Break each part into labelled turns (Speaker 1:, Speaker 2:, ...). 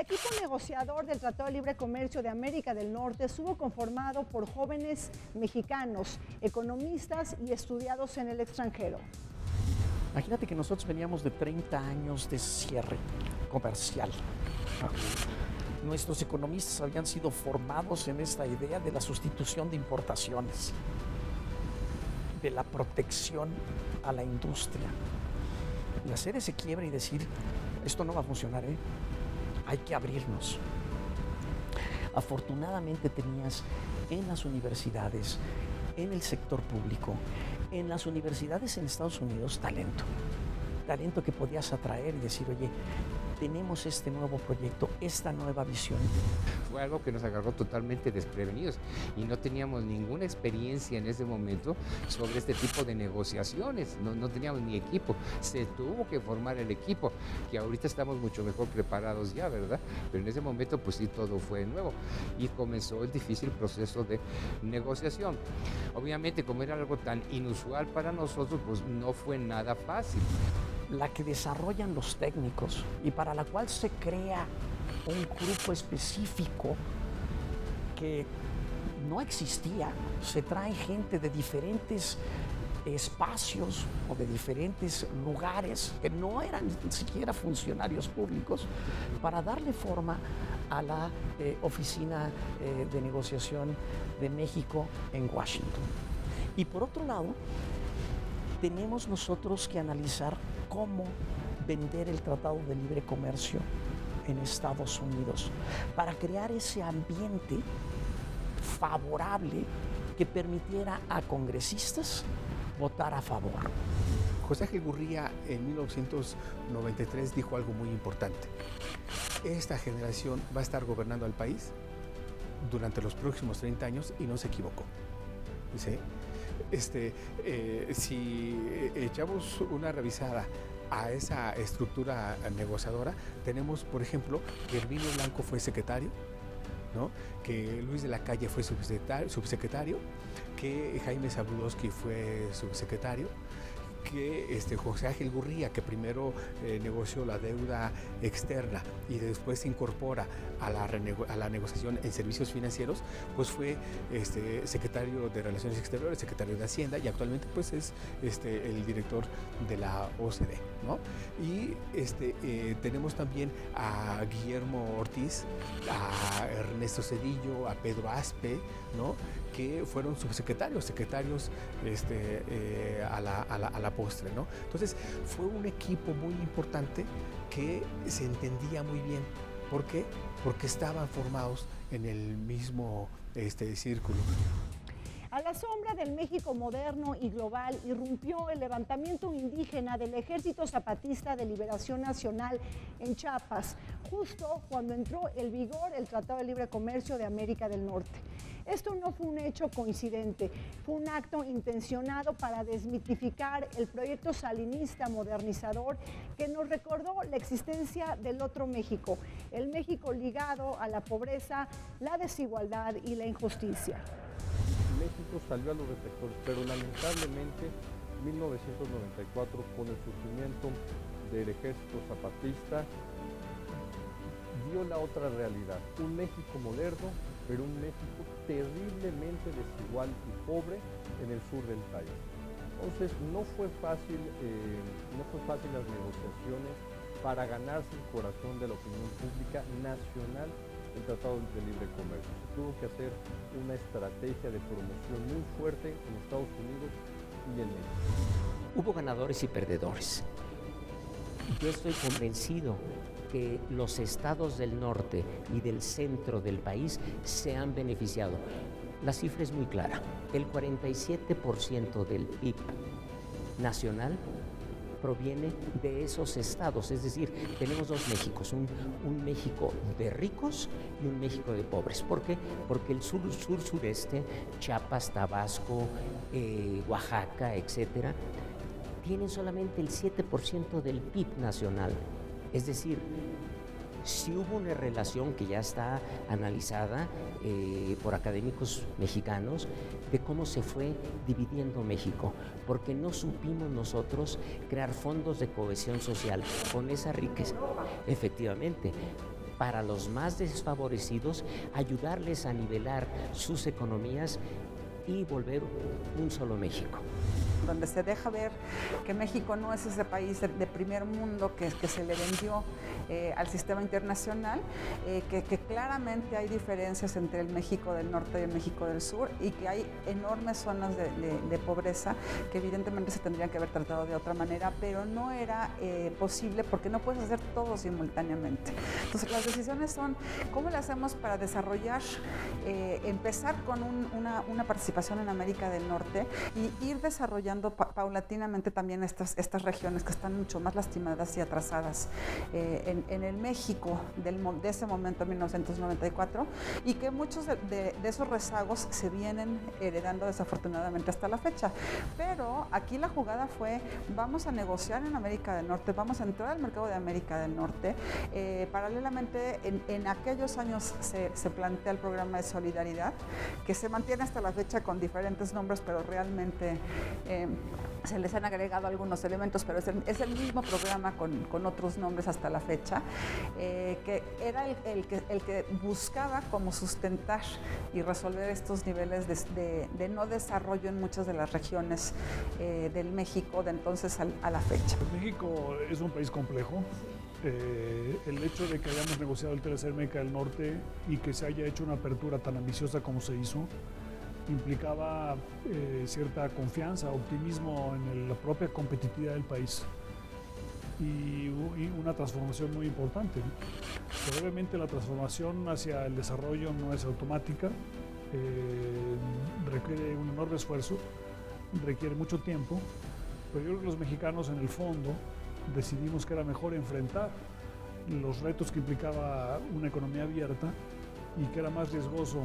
Speaker 1: equipo negociador del Tratado de Libre Comercio de América del Norte estuvo conformado por jóvenes mexicanos, economistas y estudiados en el extranjero.
Speaker 2: Imagínate que nosotros veníamos de 30 años de cierre comercial. Nuestros economistas habían sido formados en esta idea de la sustitución de importaciones, de la protección a la industria. Y hacer ese quiebre y decir, esto no va a funcionar, hay que abrirnos. Afortunadamente tenías en las universidades, en el sector público, en las universidades en Estados Unidos, talento que podías atraer y decir, oye, tenemos este nuevo proyecto, esta nueva visión.
Speaker 3: Fue algo que nos agarró totalmente desprevenidos y no teníamos ninguna experiencia en ese momento sobre este tipo de negociaciones, no teníamos ni equipo, se tuvo que formar el equipo, que ahorita estamos mucho mejor preparados ya, ¿verdad? Pero en ese momento pues sí, todo fue nuevo y comenzó el difícil proceso de negociación. Obviamente, como era algo tan inusual para nosotros, pues no fue nada fácil.
Speaker 2: La que desarrollan los técnicos y para la cual se crea un grupo específico que no existía. Se trae gente de diferentes espacios o de diferentes lugares que no eran ni siquiera funcionarios públicos para darle forma a la Oficina de Negociación de México en Washington. Y por otro lado, tenemos nosotros que analizar cómo vender el Tratado de Libre Comercio en Estados Unidos para crear ese ambiente favorable que permitiera a congresistas votar a favor.
Speaker 4: José Ángel Gurría en 1993 dijo algo muy importante. Esta generación va a estar gobernando al país durante los próximos 30 años y no se equivocó. ¿Sí? Si echamos una revisada a esa estructura negociadora, tenemos, por ejemplo, que Herminio Blanco fue secretario, ¿no? Que Luis de la Calle fue subsecretario, que Jaime Zabludowski fue subsecretario, que José Ángel Gurría, que primero negoció la deuda externa y después se incorpora a la negociación en servicios financieros, pues fue secretario de Relaciones Exteriores, secretario de Hacienda y actualmente pues es el director de la OCDE, ¿no? Y tenemos también a Guillermo Ortiz, a Ernesto Zedillo, a Pedro Aspe, ¿no? Que fueron subsecretarios, secretarios a la postre, ¿no? Entonces fue un equipo muy importante que se entendía muy bien. ¿Por qué? Porque estaban formados en el mismo círculo.
Speaker 1: A la sombra del México moderno y global irrumpió el levantamiento indígena del Ejército Zapatista de Liberación Nacional en Chiapas, justo cuando entró en vigor el Tratado de Libre Comercio de América del Norte. Esto no fue un hecho coincidente, fue un acto intencionado para desmitificar el proyecto salinista modernizador que nos recordó la existencia del otro México, el México ligado a la pobreza, la desigualdad y la injusticia.
Speaker 5: México salió a los reflectores, pero lamentablemente 1994, con el surgimiento del Ejército Zapatista, dio la otra realidad, un México moderno, pero un México terriblemente desigual y pobre en el sur del país. Entonces no fue fácil las negociaciones para ganarse el corazón de la opinión pública nacional el Tratado de Libre Comercio. Se tuvo que hacer una estrategia de promoción muy fuerte en Estados Unidos y en México.
Speaker 6: Hubo ganadores y perdedores. Yo estoy convencido que los estados del norte y del centro del país se han beneficiado. La cifra es muy clara. El 47% del PIB nacional proviene de esos estados, es decir, tenemos dos Méxicos, un México de ricos y un México de pobres. ¿Por qué? Porque el sur-sureste, Chiapas, Tabasco, Oaxaca, etcétera, tienen solamente el 7% del PIB nacional. Es decir, sí hubo una relación que ya está analizada por académicos mexicanos de cómo se fue dividiendo México, porque no supimos nosotros crear fondos de cohesión social con esa riqueza. Efectivamente, para los más desfavorecidos, ayudarles a nivelar sus economías y volver un solo México.
Speaker 7: Donde se deja ver que México no es ese país de primer mundo que se le vendió al sistema internacional, que claramente hay diferencias entre el México del norte y el México del sur, y que hay enormes zonas de pobreza que evidentemente se tendrían que haber tratado de otra manera, pero no era posible porque no puedes hacer todo simultáneamente. Entonces las decisiones son cómo le hacemos para desarrollar, empezar con una participación en América del Norte y ir desarrollando paulatinamente también estas regiones que están mucho más lastimadas y atrasadas en el México de ese momento, 1994, y que muchos de esos rezagos se vienen heredando desafortunadamente hasta la fecha. Pero aquí la jugada fue, vamos a negociar en América del Norte, vamos a entrar al mercado de América del Norte. Paralelamente, en aquellos años se plantea el programa de solidaridad, que se mantiene hasta la fecha con diferentes nombres, pero realmente se les han agregado algunos elementos, pero es el mismo programa con otros nombres hasta la fecha, que era el que buscaba como sustentar y resolver estos niveles de no desarrollo en muchas de las regiones del México de entonces a la fecha.
Speaker 8: México es un país complejo. El hecho de que hayamos negociado el TLC América del Norte y que se haya hecho una apertura tan ambiciosa como se hizo, implicaba cierta confianza, optimismo en la propia competitividad del país y una transformación muy importante. Pero obviamente la transformación hacia el desarrollo no es automática, requiere un enorme esfuerzo, requiere mucho tiempo, pero yo creo que los mexicanos en el fondo decidimos que era mejor enfrentar los retos que implicaba una economía abierta y que era más riesgoso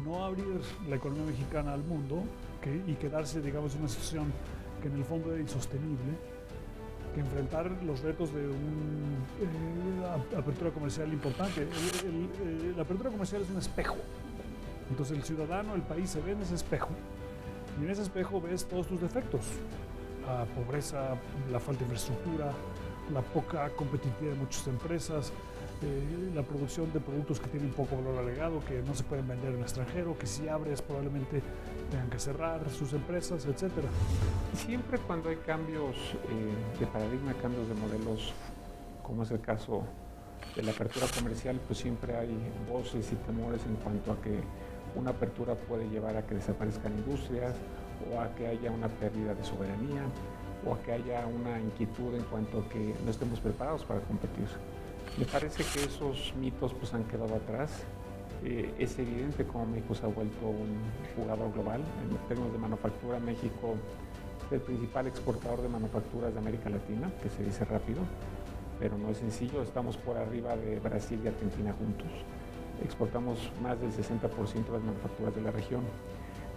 Speaker 8: no abrir la economía mexicana al mundo y quedarse, digamos, en una situación que en el fondo era insostenible, que enfrentar los retos de una apertura comercial importante. La apertura comercial es un espejo. Entonces el ciudadano, el país se ve en ese espejo y en ese espejo ves todos tus defectos: la pobreza, la falta de infraestructura, la poca competitividad de muchas empresas, la producción de productos que tienen poco valor agregado, que no se pueden vender en el extranjero, que si abres probablemente tengan que cerrar sus empresas, etc.
Speaker 9: Siempre cuando hay cambios de paradigma, cambios de modelos, como es el caso de la apertura comercial, pues siempre hay voces y temores en cuanto a que una apertura puede llevar a que desaparezcan industrias, o a que haya una pérdida de soberanía, o a que haya una inquietud en cuanto a que no estemos preparados para competir. Me parece que esos mitos pues han quedado atrás. Es evidente cómo México se ha vuelto un jugador global. En términos de manufactura, México es el principal exportador de manufacturas de América Latina, que se dice rápido, pero no es sencillo. Estamos por arriba de Brasil y Argentina juntos. Exportamos más del 60% de las manufacturas de la región.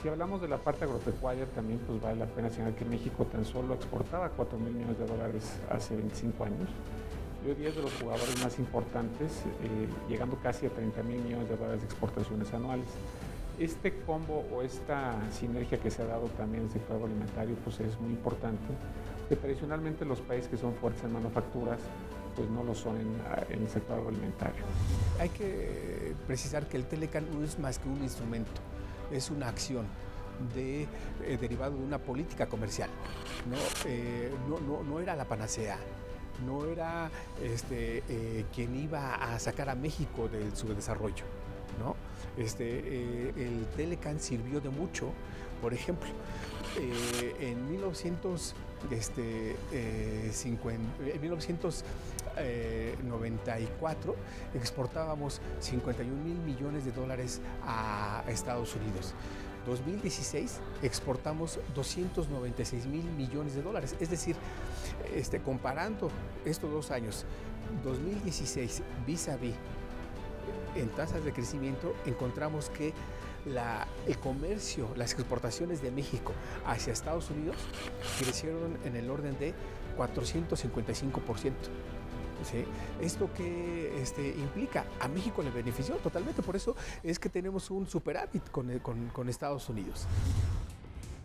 Speaker 9: Si hablamos de la parte agropecuaria, también pues vale la pena señalar que México tan solo exportaba $4,000 millones hace 25 años. Y hoy día es de los jugadores más importantes, llegando casi a $30,000 millones de exportaciones anuales. Este combo o esta sinergia que se ha dado también en el sector agroalimentario pues es muy importante, porque tradicionalmente los países que son fuertes en manufacturas pues no lo son en el sector agroalimentario.
Speaker 4: Hay que precisar que el Telecan no es más que un instrumento, es una acción derivado de una política comercial. No era la panacea, no era quien iba a sacar a México del subdesarrollo, ¿no? El Telecan sirvió de mucho. Por ejemplo, en 1994 exportábamos $51,000 millones a Estados Unidos. 2016 exportamos $296,000 millones. Es decir, comparando estos 2 años, 2016 vis-a-vis en tasas de crecimiento, encontramos que el comercio, las exportaciones de México hacia Estados Unidos crecieron en el orden de 455%. ¿Sí? ¿Esto qué implica? A México le benefició totalmente, por eso es que tenemos un superávit con Estados Unidos.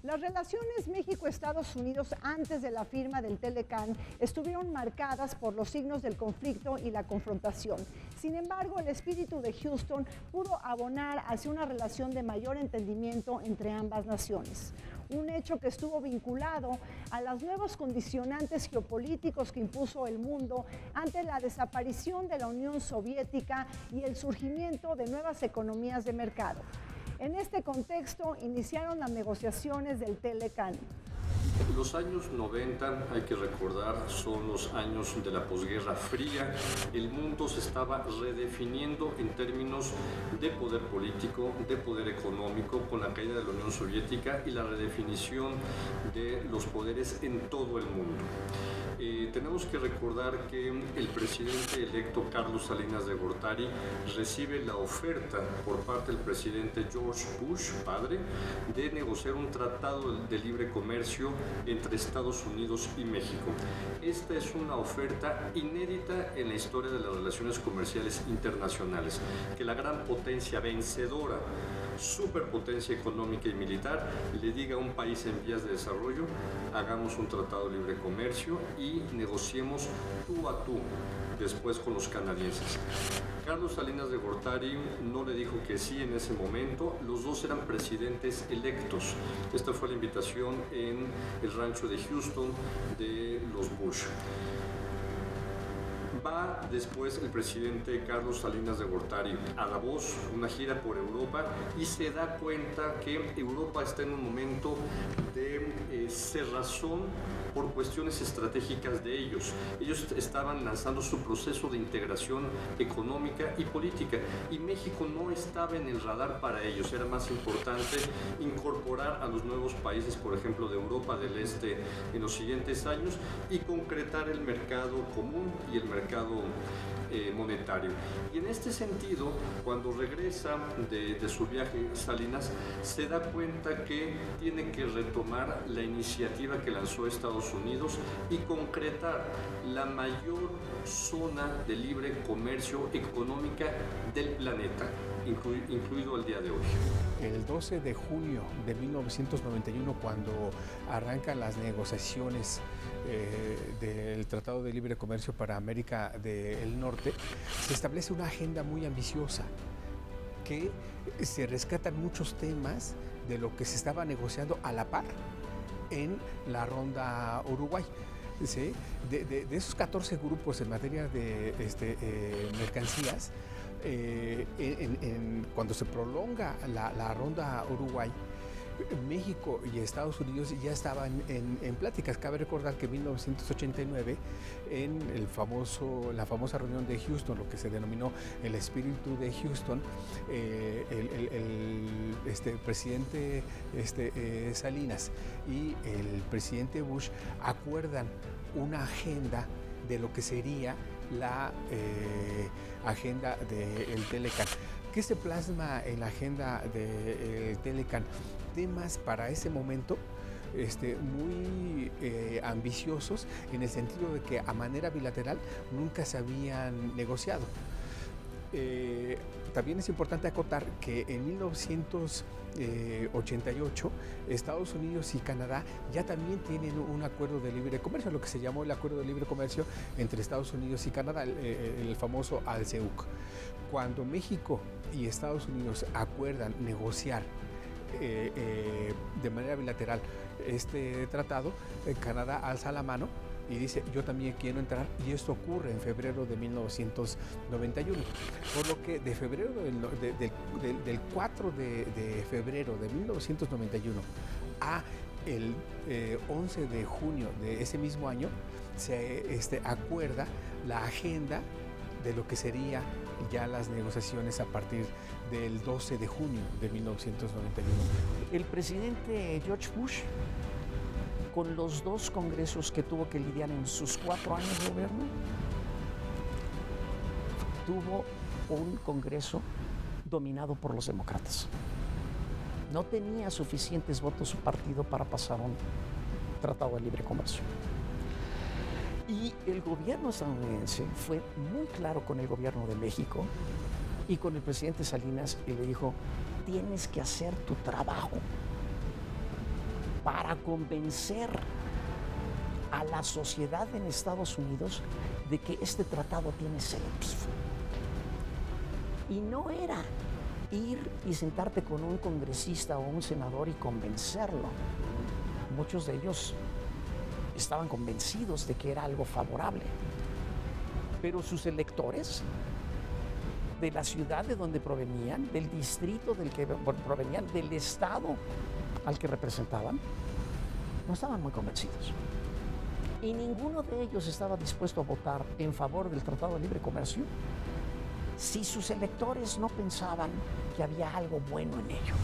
Speaker 1: Las relaciones México-Estados Unidos antes de la firma del Telecán estuvieron marcadas por los signos del conflicto y la confrontación. Sin embargo, el espíritu de Houston pudo abonar hacia una relación de mayor entendimiento entre ambas naciones. Un hecho que estuvo vinculado a los nuevos condicionantes geopolíticos que impuso el mundo ante la desaparición de la Unión Soviética y el surgimiento de nuevas economías de mercado. En este contexto iniciaron las negociaciones del Telecán.
Speaker 10: Los años 90, hay que recordar, son los años de la posguerra fría. El mundo se estaba redefiniendo en términos de poder político, de poder económico, con la caída de la Unión Soviética y la redefinición de los poderes en todo el mundo. Tenemos que recordar que el presidente electo Carlos Salinas de Gortari recibe la oferta por parte del presidente George Bush, padre, de negociar un tratado de libre comercio entre Estados Unidos y México. Esta es una oferta inédita en la historia de las relaciones comerciales internacionales, que la gran potencia vencedora, superpotencia económica y militar, le diga a un país en vías de desarrollo: hagamos un tratado de libre comercio y negociemos tú a tú después con los canadienses. Carlos Salinas de Gortari no le dijo que sí en ese momento. Los dos eran presidentes electos. Esta fue la invitación en el rancho de Houston de los Bush. Va después el presidente Carlos Salinas de Gortari a Davos, una gira por Europa, y se da cuenta que Europa está en un momento de cerrazón por cuestiones estratégicas de ellos. Ellos estaban lanzando su proceso de integración económica y política, y México no estaba en el radar para ellos. Era más importante incorporar a los nuevos países, por ejemplo, de Europa del Este en los siguientes años, y concretar el mercado común y el mercado monetario. Y en este sentido, cuando regresa de su viaje Salinas, se da cuenta que tiene que retomar la iniciativa que lanzó Estados Unidos y concretar la mayor zona de libre comercio económica del planeta, incluido el día de hoy.
Speaker 4: El 12 de junio de 1991, cuando arrancan las negociaciones del Tratado de Libre Comercio para América del Norte, se establece una agenda muy ambiciosa, que se rescatan muchos temas de lo que se estaba negociando a la par en la ronda Uruguay. ¿Sí? De esos 14 grupos en materia de mercancías, cuando se prolonga la ronda Uruguay, México y Estados Unidos ya estaban en pláticas. Cabe recordar que en 1989, en la famosa reunión de Houston, lo que se denominó el espíritu de Houston, el presidente Salinas y el presidente Bush acuerdan una agenda de lo que sería la agenda del Telecán. ¿Qué se plasma en la agenda del Telecán? Temas para ese momento muy ambiciosos, en el sentido de que a manera bilateral nunca se habían negociado. También es importante acotar que en 1988 Estados Unidos y Canadá ya también tienen un acuerdo de libre comercio, lo que se llamó el acuerdo de libre comercio entre Estados Unidos y Canadá, el famoso ALCEUC. Cuando México y Estados Unidos acuerdan negociar de manera bilateral este tratado, Canadá alza la mano y dice: yo también quiero entrar, y esto ocurre en febrero de 1991. Por lo que de febrero del 4 de febrero de 1991 a el 11 de junio de ese mismo año se acuerda la agenda de lo que sería ya las negociaciones a partir del 12 de junio de 1991.
Speaker 2: El presidente George Bush, con los dos congresos que tuvo que lidiar en sus 4 años de gobierno, tuvo un congreso dominado por los demócratas. No tenía suficientes votos su partido para pasar un tratado de libre comercio. Y el gobierno estadounidense fue muy claro con el gobierno de México y con el presidente Salinas, y le dijo: tienes que hacer tu trabajo. para convencer a la sociedad en Estados Unidos de que este tratado tiene celos. Y no era ir y sentarte con un congresista o un senador y convencerlo. Muchos de ellos estaban convencidos de que era algo favorable. Pero sus electores, de la ciudad de donde provenían, del distrito del que provenían, del estado al que representaban, no estaban muy convencidos. Y ninguno de ellos estaba dispuesto a votar en favor del Tratado de Libre Comercio si sus electores no pensaban que había algo bueno en ello.